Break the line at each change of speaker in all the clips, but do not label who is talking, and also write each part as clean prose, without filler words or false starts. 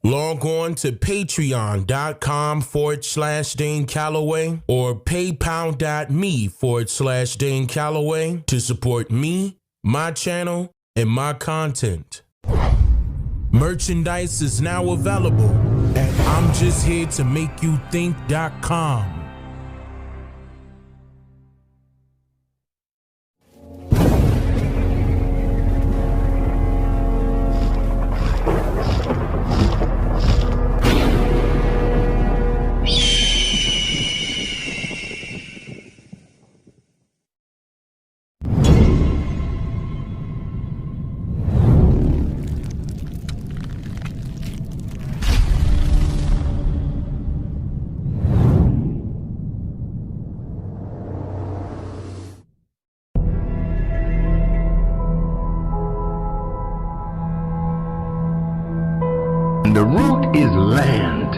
Log on to patreon.com/Dane Calloway or paypal.me/Dane Calloway to support me, my channel, and my content. Merchandise is now available at I'mJustHereToMakeYouThink.com.
The root is land.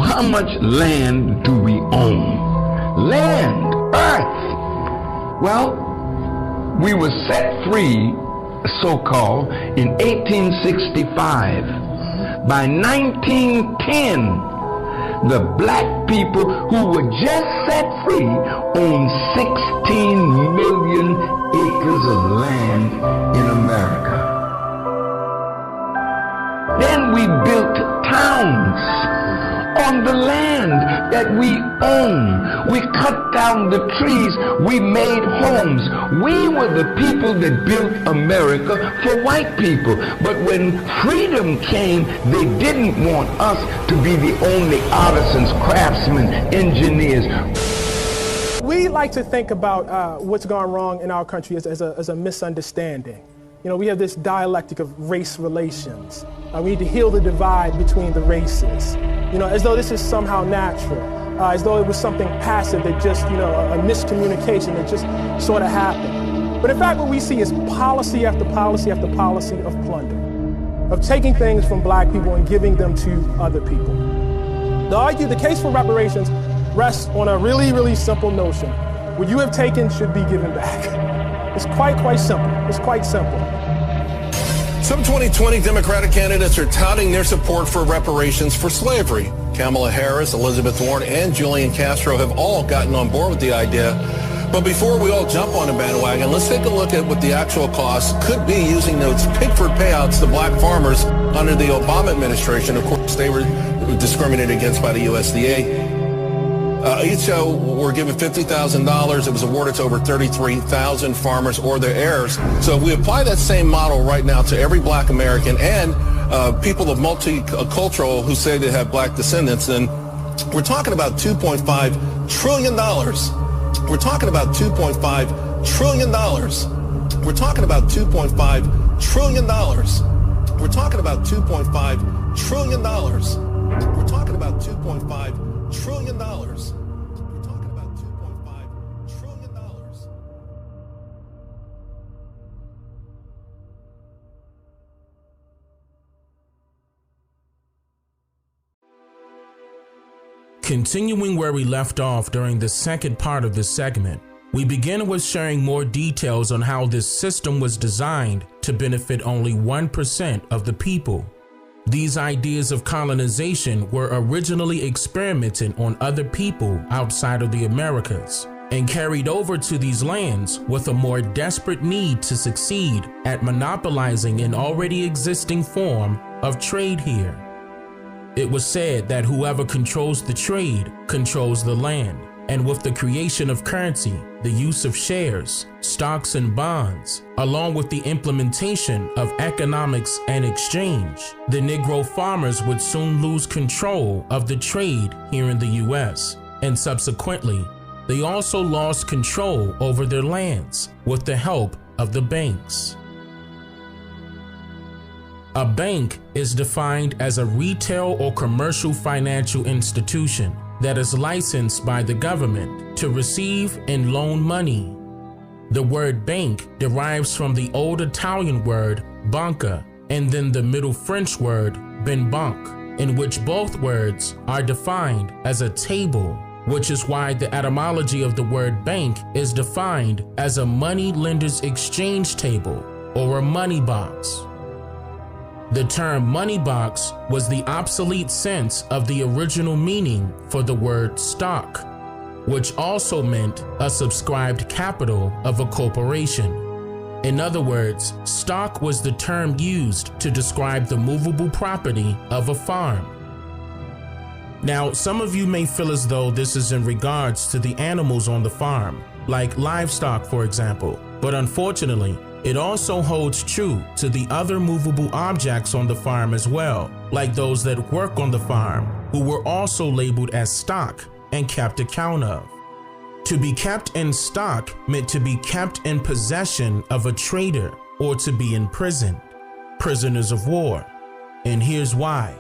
How much land do we own? Land, earth. Well, we were set free, so-called, in 1865. By 1910, the black people who were just set free owned 16 million acres of land in America. Then we built towns on the land that we own. We cut down the trees. We made homes. We were the people that built America for white people. But when freedom came, they didn't want us to be the only artisans, craftsmen, engineers.
We like to think about what's gone wrong in our country as a misunderstanding. You know, we have this dialectic of race relations. We need to heal the divide between the races. You know, as though this is somehow natural, as though it was something passive that just, you know, a miscommunication that just sort of happened. But in fact, what we see is policy after policy after policy of plunder, of taking things from black people and giving them to other people. The case for reparations rests on a really, really simple notion. What you have taken should be given back. It's quite simple. It's quite simple.
Some 2020 Democratic candidates are touting their support for reparations for slavery. Kamala Harris, Elizabeth Warren, and Julian Castro have all gotten on board with the idea. But before we all jump on a bandwagon, let's take a look at what the actual cost could be using those Pickford payouts to black farmers under the Obama administration. Of course, they were discriminated against by the USDA. Each were given $50,000. It was awarded to over 33,000 farmers or their heirs. So if we apply that same model right now to every black American and people of multicultural who say they have black descendants, then we're talking about $2.5 trillion. We're talking about $2.5 trillion. We're talking about $2.5 trillion. We're talking about $2.5 trillion. We're talking about $2.5 trillion. We're talking about $2.5 trillion.
Continuing where we left off during the second part of this segment, we begin with sharing more details on how this system was designed to benefit only 1% of the people. These ideas of colonization were originally experimented on other people outside of the Americas and carried over to these lands with a more desperate need to succeed at monopolizing an already existing form of trade here. It was said that whoever controls the trade controls the land, and with the creation of currency, the use of shares, stocks, and bonds, along with the implementation of economics and exchange, the Negro farmers would soon lose control of the trade here in the U.S., and subsequently, they also lost control over their lands with the help of the banks. A bank is defined as a retail or commercial financial institution that is licensed by the government to receive and loan money. The word bank derives from the old Italian word banca and then the Middle French word ben banque, in which both words are defined as a table, which is why the etymology of the word bank is defined as a money lender's exchange table or a money box. The term money box was the obsolete sense of the original meaning for the word stock, which also meant a subscribed capital of a corporation. In other words, stock was the term used to describe the movable property of a farm. Now, some of you may feel as though this is in regards to the animals on the farm, like livestock, for example, but unfortunately, it also holds true to the other movable objects on the farm as well, like those that work on the farm, who were also labeled as stock and kept account of. To be kept in stock meant to be kept in possession of a trader or to be imprisoned, prisoners of war. And here's why.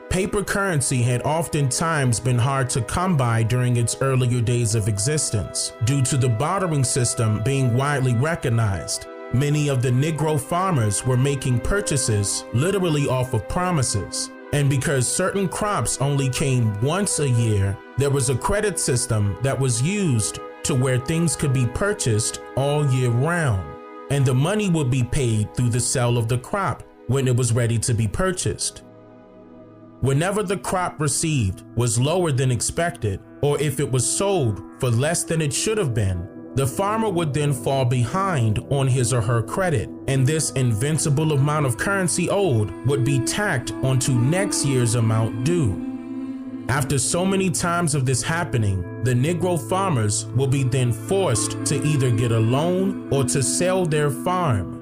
Paper currency had oftentimes been hard to come by during its earlier days of existence, due to the bartering system being widely recognized. Many of the Negro farmers were making purchases literally off of promises. And because certain crops only came once a year, there was a credit system that was used to where things could be purchased all year round, and the money would be paid through the sale of the crop when it was ready to be purchased. Whenever the crop received was lower than expected, or if it was sold for less than it should have been, the farmer would then fall behind on his or her credit, and this invincible amount of currency owed would be tacked onto next year's amount due. After so many times of this happening, the Negro farmers will be then forced to either get a loan or to sell their farm.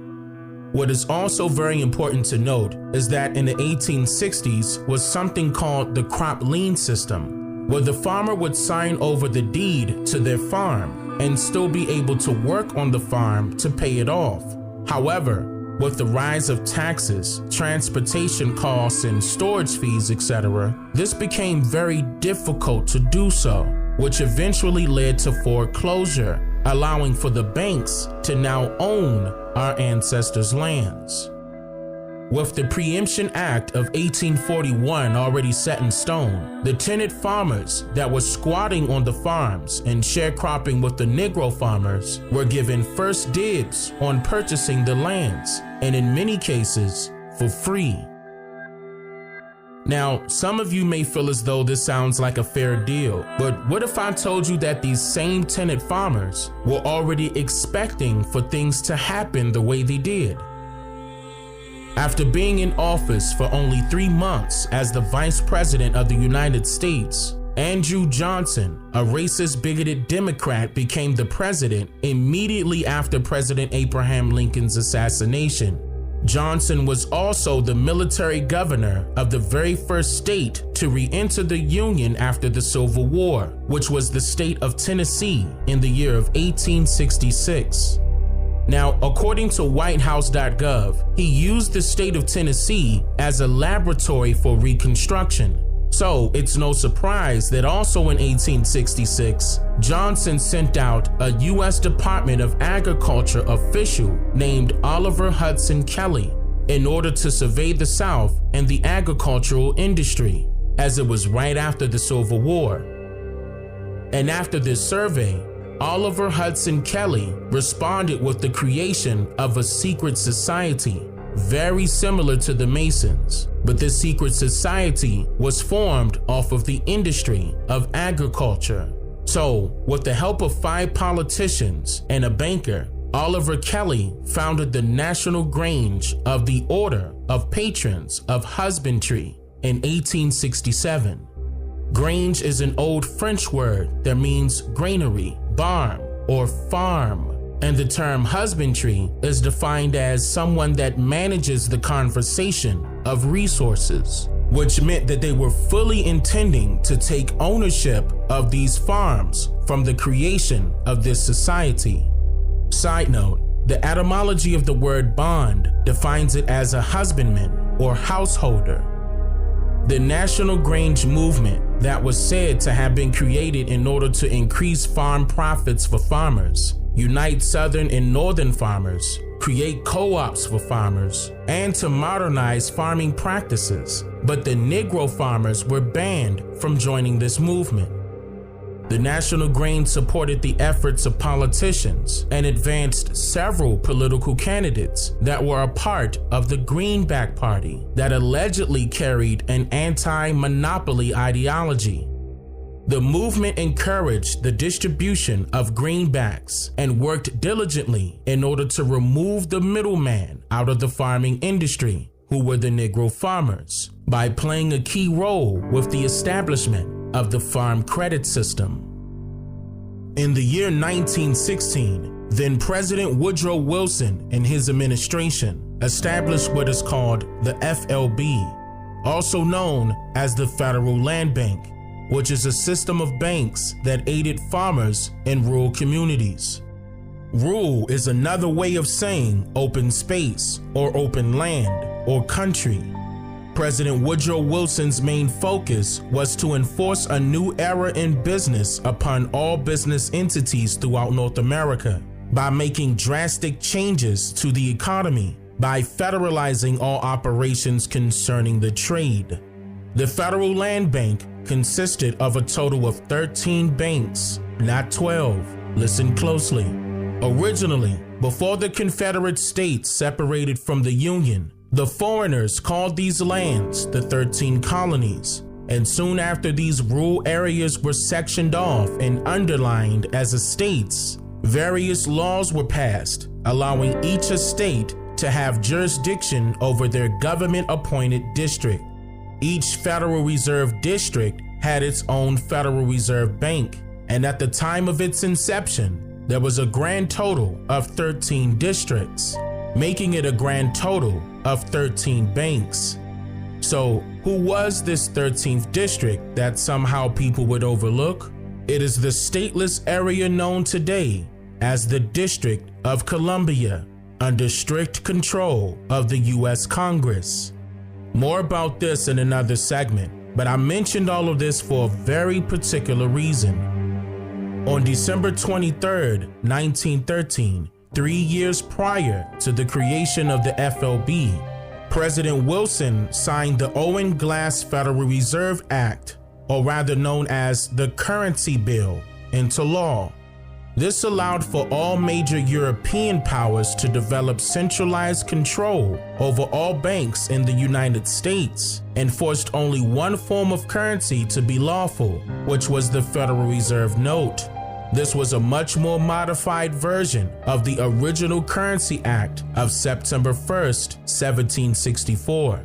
What is also very important to note is that in the 1860s was something called the crop lien system, where the farmer would sign over the deed to their farm and still be able to work on the farm to pay it off. However, with the rise of taxes, transportation costs, and storage fees, etc., this became very difficult to do so, which eventually led to foreclosure, allowing for the banks to now own our ancestors' lands. With the Preemption Act of 1841 already set in stone, the tenant farmers that were squatting on the farms and sharecropping with the Negro farmers were given first dibs on purchasing the lands, and in many cases, for free. Now, some of you may feel as though this sounds like a fair deal, but what if I told you that these same tenant farmers were already expecting for things to happen the way they did? After being in office for only 3 months as the Vice President of the United States, Andrew Johnson, a racist, bigoted Democrat, became the president immediately after President Abraham Lincoln's assassination. Johnson was also the military governor of the very first state to re-enter the Union after the Civil War, which was the state of Tennessee in the year of 1866. Now, according to whitehouse.gov, he used the state of Tennessee as a laboratory for Reconstruction. So it's no surprise that also in 1866, Johnson sent out a U.S. Department of Agriculture official named Oliver Hudson Kelley in order to survey the South and the agricultural industry, as it was right after the Civil War. And after this survey, Oliver Hudson Kelley responded with the creation of a secret society, very similar to the Masons, but this secret society was formed off of the industry of agriculture. So, with the help of 5 politicians and a banker, Oliver Kelley founded the National Grange of the Order of Patrons of Husbandry in 1867. Grange is an old French word that means granary, barn, or farm, and the term husbandry is defined as someone that manages the conservation of resources, which meant that they were fully intending to take ownership of these farms from the creation of this society. Side note, the etymology of the word bond defines it as a husbandman or householder. The National Grange movement that was said to have been created in order to increase farm profits for farmers, unite Southern and Northern farmers, create co-ops for farmers, and to modernize farming practices. But the Negro farmers were banned from joining this movement. The National Grange supported the efforts of politicians and advanced several political candidates that were a part of the Greenback Party that allegedly carried an anti-monopoly ideology. The movement encouraged the distribution of greenbacks and worked diligently in order to remove the middleman out of the farming industry, who were the Negro farmers, by playing a key role with the establishment of the farm credit system. In the year 1916, then President Woodrow Wilson and his administration established what is called the FLB, also known as the Federal Land Bank, which is a system of banks that aided farmers in rural communities. Rural is another way of saying open space or open land or country. President Woodrow Wilson's main focus was to enforce a new era in business upon all business entities throughout North America by making drastic changes to the economy by federalizing all operations concerning the trade. The Federal Land Bank consisted of a total of 13 banks, not 12. Listen closely. Originally, before the Confederate States separated from the Union, the foreigners called these lands the 13 colonies, and soon after these rural areas were sectioned off and underlined as estates, various laws were passed, allowing each estate to have jurisdiction over their government-appointed district. Each Federal Reserve District had its own Federal Reserve Bank, and at the time of its inception, there was a grand total of 13 districts, making it a grand total of 13 banks. So, who was this 13th district that somehow people would overlook? It is the stateless area known today as the District of Columbia, under strict control of the U.S. Congress. More about this in another segment, but I mentioned all of this for a very particular reason. On December 23rd, 1913, 3 years prior to the creation of the FLB, President Wilson signed the Owen Glass Federal Reserve Act, or rather known as the Currency Bill, into law. This allowed for all major European powers to develop centralized control over all banks in the United States and forced only one form of currency to be lawful, which was the Federal Reserve Note. This was a much more modified version of the original Currency Act of September 1st, 1764.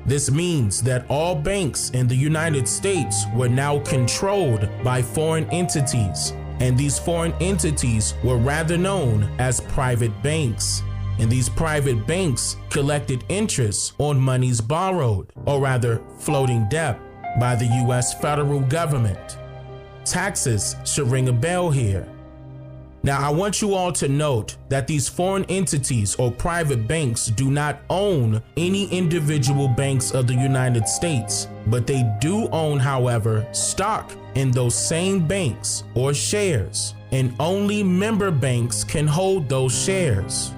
This means that all banks in the United States were now controlled by foreign entities, and these foreign entities were rather known as private banks. And these private banks collected interest on monies borrowed, or rather floating debt, by the U.S. federal government. Taxes should ring a bell here. Now, I want you all to note that these foreign entities or private banks do not own any individual banks of the United States, but they do own, however, stock in those same banks or shares, and only member banks can hold those shares.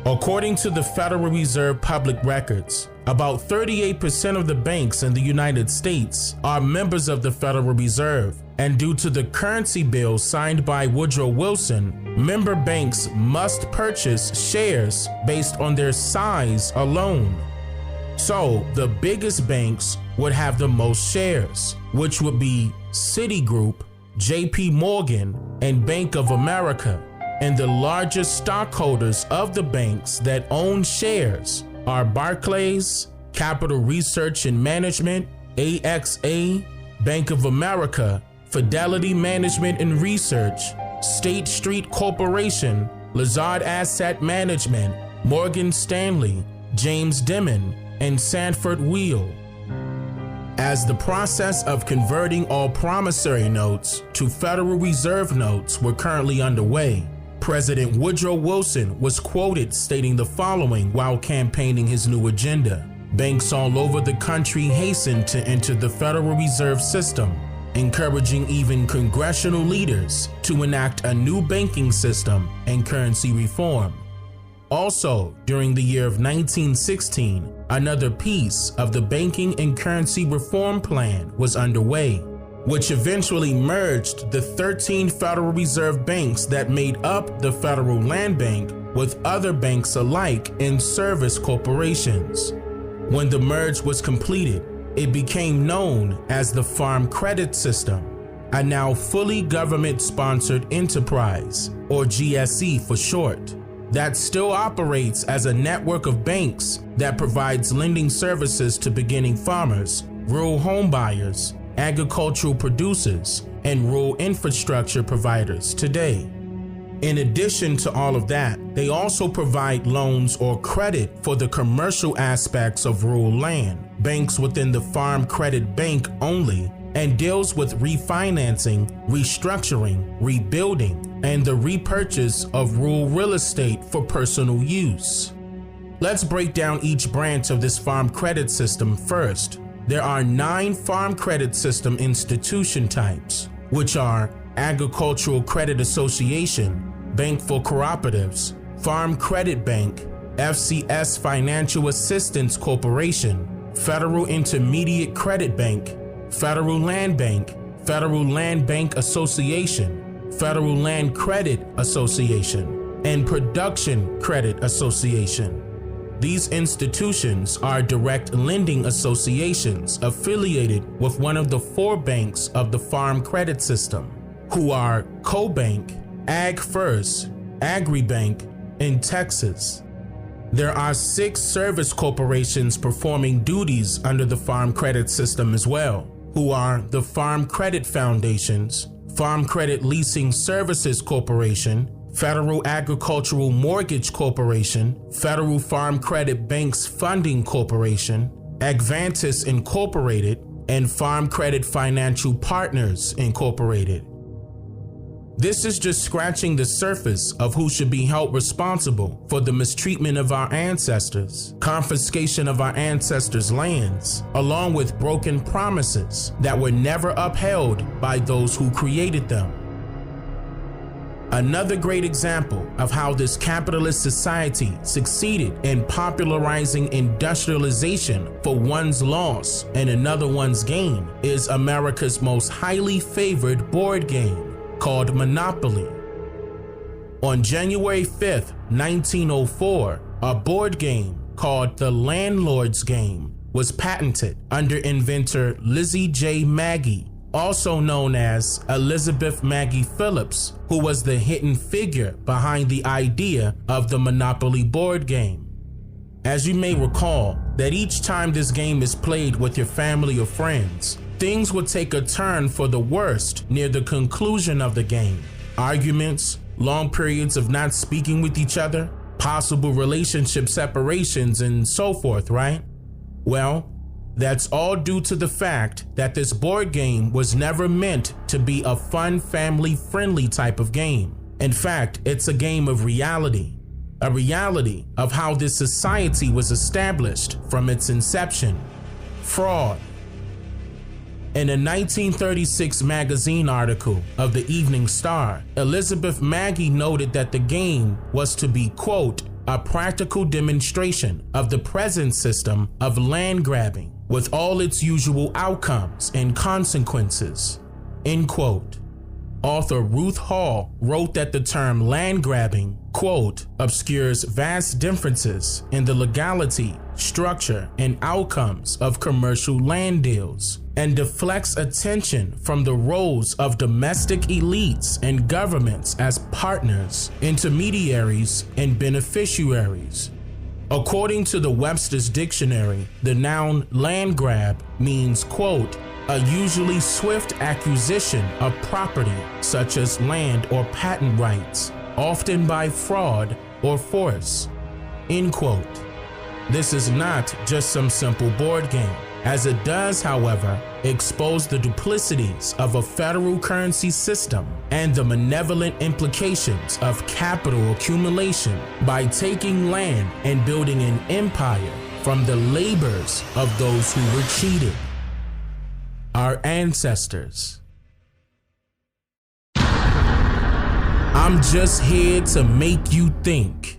According to the Federal Reserve public records, about 38% of the banks in the United States are members of the Federal Reserve, and due to the currency bill signed by Woodrow Wilson, member banks must purchase shares based on their size alone. So the biggest banks would have the most shares, which would be Citigroup, JP Morgan, and Bank of America. And the largest stockholders of the banks that own shares are Barclays, Capital Research and Management, AXA, Bank of America, Fidelity Management and Research, State Street Corporation, Lazard Asset Management, Morgan Stanley, James Dimon, and Sanford Wheel. As the process of converting all promissory notes to Federal Reserve notes were currently underway, President Woodrow Wilson was quoted stating the following while campaigning his new agenda. Banks all over the country hastened to enter the Federal Reserve System, encouraging even congressional leaders to enact a new banking system and currency reform. Also, during the year of 1916, another piece of the banking and currency reform plan was underway. which eventually merged the 13 Federal Reserve banks that made up the Federal Land Bank with other banks alike in service corporations. When the merge was completed, it became known as the Farm Credit System, a now fully government-sponsored enterprise, or GSE for short, that still operates as a network of banks that provides lending services to beginning farmers, rural home buyers, agricultural producers, and rural infrastructure providers today. In addition to all of that, they also provide loans or credit for the commercial aspects of rural land, banks within the Farm Credit Bank only, and deals with refinancing, restructuring, rebuilding, and the repurchase of rural real estate for personal use. Let's break down each branch of this farm credit system first. There are 9 farm credit system institution types, which are Agricultural Credit Association, Bank for Cooperatives, Farm Credit Bank, FCS Financial Assistance Corporation, Federal Intermediate Credit Bank, Federal Land Bank, Federal Land Bank Association, Federal Land Credit Association, and Production Credit Association. These institutions are direct lending associations affiliated with one of the 4 banks of the Farm Credit System, who are CoBank, AgFirst, AgriBank, and Texas. There are 6 service corporations performing duties under the Farm Credit System as well, who are the Farm Credit Foundations, Farm Credit Leasing Services Corporation, Federal Agricultural Mortgage Corporation, Federal Farm Credit Banks Funding Corporation, Advantis Incorporated, and Farm Credit Financial Partners Incorporated. This is just scratching the surface of who should be held responsible for the mistreatment of our ancestors, confiscation of our ancestors' lands, along with broken promises that were never upheld by those who created them. Another great example of how this capitalist society succeeded in popularizing industrialization for one's loss and another one's gain is America's most highly favored board game, called Monopoly. On January 5th, 1904, a board game called the Landlord's Game was patented under inventor Lizzie J. Magie, also known as Elizabeth Maggie Phillips, who was the hidden figure behind the idea of the Monopoly board game. As you may recall, that each time this game is played with your family or friends, things would take a turn for the worst near the conclusion of the game. Arguments, long periods of not speaking with each other, possible relationship separations, and so forth, right? Well, that's all due to the fact that this board game was never meant to be a fun, family-friendly type of game. In fact, it's a game of reality. A reality of how this society was established from its inception. Fraud. In a 1936 magazine article of the Evening Star, Elizabeth Magie noted that the game was to be, quote, a practical demonstration of the present system of land grabbing with all its usual outcomes and consequences, end quote. Author Ruth Hall wrote that the term land grabbing, quote, obscures vast differences in the legality, structure, and outcomes of commercial land deals, and deflects attention from the roles of domestic elites and governments as partners, intermediaries, and beneficiaries. According to the Webster's Dictionary, the noun land grab means, quote, a usually swift acquisition of property such as land or patent rights, often by fraud or force, end quote. This is not just some simple board game, as it does, however, expose the duplicities of a federal currency system and the malevolent implications of capital accumulation by taking land and building an empire from the labors of those who were cheated. Our ancestors. I'm just here to make you think.